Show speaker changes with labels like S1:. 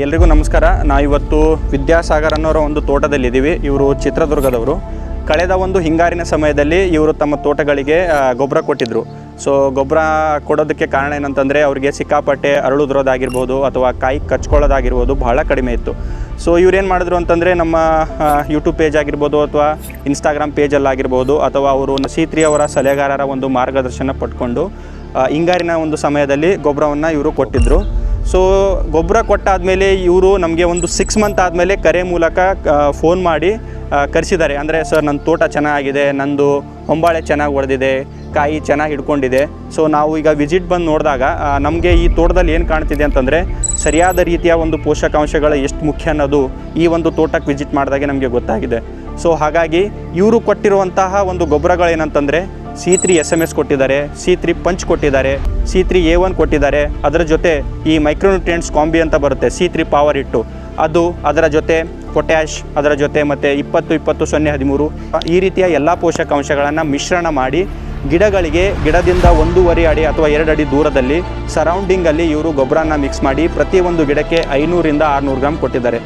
S1: ಎಲ್ರಿಗೂ ನಮಸ್ಕಾರ. ನಾವಿವತ್ತು ವಿದ್ಯಾಸಾಗರ್ ಅನ್ನೋರ ಒಂದು ತೋಟದಲ್ಲಿದ್ದೀವಿ. ಇವರು ಚಿತ್ರದುರ್ಗದವರು. ಕಳೆದ ಒಂದು ಹಿಂಗಾರಿನ ಸಮಯದಲ್ಲಿ ಇವರು ತಮ್ಮ ತೋಟಗಳಿಗೆ ಗೊಬ್ಬರ ಕೊಟ್ಟಿದ್ದರು. ಸೊ ಗೊಬ್ಬರ ಕೊಡೋದಕ್ಕೆ ಕಾರಣ ಏನಂತಂದರೆ ಅವರಿಗೆ ಸಿಕ್ಕಾಪಟ್ಟೆ ಅರಳುದ್ರೋದಾಗಿರ್ಬೋದು ಅಥವಾ ಕಾಯಿ ಕಚ್ಕೊಳ್ಳೋದಾಗಿರ್ಬೋದು ಬಹಳ ಕಡಿಮೆ ಇತ್ತು. ಸೊ ಇವ್ರೇನು ಮಾಡಿದ್ರು ಅಂತಂದರೆ ನಮ್ಮ ಯೂಟ್ಯೂಬ್ ಪೇಜ್ ಆಗಿರ್ಬೋದು ಅಥವಾ ಇನ್ಸ್ಟಾಗ್ರಾಮ್ ಪೇಜಲ್ಲಾಗಿರ್ಬೋದು ಅಥವಾ ಅವರು C3 ಅವರ ಸಲಹೆಗಾರರ ಒಂದು ಮಾರ್ಗದರ್ಶನ ಪಡ್ಕೊಂಡು ಹಿಂಗಾರಿನ ಒಂದು ಸಮಯದಲ್ಲಿ ಗೊಬ್ಬರವನ್ನು ಇವರು ಕೊಟ್ಟಿದ್ದರು. ಸೊ ಗೊಬ್ಬರ ಕೊಟ್ಟಾದಮೇಲೆ ಇವರು ನಮಗೆ ಒಂದು 6 ಮಂತ್ ಆದಮೇಲೆ ಕರೆ ಮೂಲಕ ಫೋನ್ ಮಾಡಿ ಕರೆಸಿದ್ದಾರೆ. ಅಂದರೆ ಸರ್ ನನ್ನ ತೋಟ ಚೆನ್ನಾಗಿದೆ, ನಂದು ಹೊಂಬಾಳೆ ಚೆನ್ನಾಗಿ ಹೊಡೆದಿದೆ, ಕಾಯಿ ಚೆನ್ನಾಗಿ ಹಿಡ್ಕೊಂಡಿದೆ. ಸೊ ನಾವು ಈಗ ವಿಸಿಟ್ ಬಂದು ನೋಡಿದಾಗ ನಮಗೆ ಈ ತೋಟದಲ್ಲಿ ಏನು ಕಾಣ್ತಿದೆ ಅಂತಂದರೆ ಸರಿಯಾದ ರೀತಿಯ ಒಂದು ಪೋಷಕಾಂಶಗಳು ಎಷ್ಟು ಮುಖ್ಯ ಅನ್ನೋದು ಈ ಒಂದು ತೋಟಕ್ಕೆ ವಿಸಿಟ್ ಮಾಡಿದಾಗೆ ನಮಗೆ ಗೊತ್ತಾಗಿದೆ. ಸೊ ಹಾಗಾಗಿ ಇವರು ಕೊಟ್ಟಿರುವಂತಹ ಒಂದು ಗೊಬ್ಬರಗಳೇನಂತಂದರೆ C3 SMS ಕೊಟ್ಟಿದ್ದಾರೆ, C3 ಪಂಚ್ ಕೊಟ್ಟಿದ್ದಾರೆ, C3 A1 ಕೊಟ್ಟಿದ್ದಾರೆ. ಅದರ ಜೊತೆ ಈ ಮೈಕ್ರೋನ್ಯೂಟ್ರಿಯೆಂಟ್ಸ್ ಕಾಂಬಿ ಅಂತ ಬರುತ್ತೆ, C3 ಪವರ್ ಇಟ್ಟು ಅದು, ಅದರ ಜೊತೆ ಪೊಟ್ಯಾಶ್, ಅದರ ಜೊತೆ ಮತ್ತು 20-20-0-13 ಈ ರೀತಿಯ ಎಲ್ಲ ಪೋಷಕಾಂಶಗಳನ್ನು ಮಿಶ್ರಣ ಮಾಡಿ ಗಿಡಗಳಿಗೆ ಗಿಡದಿಂದ 1.5 ಅಡಿ ಅಥವಾ 2 ಅಡಿ ದೂರದಲ್ಲಿ ಸರೌಂಡಿಂಗಲ್ಲಿ ಇವರು ಗೊಬ್ಬರನ ಮಿಕ್ಸ್ ಮಾಡಿ ಪ್ರತಿಯೊಂದು ಗಿಡಕ್ಕೆ 500 ರಿಂದ 600 ಗ್ರಾಮ್ ಕೊಟ್ಟಿದ್ದಾರೆ.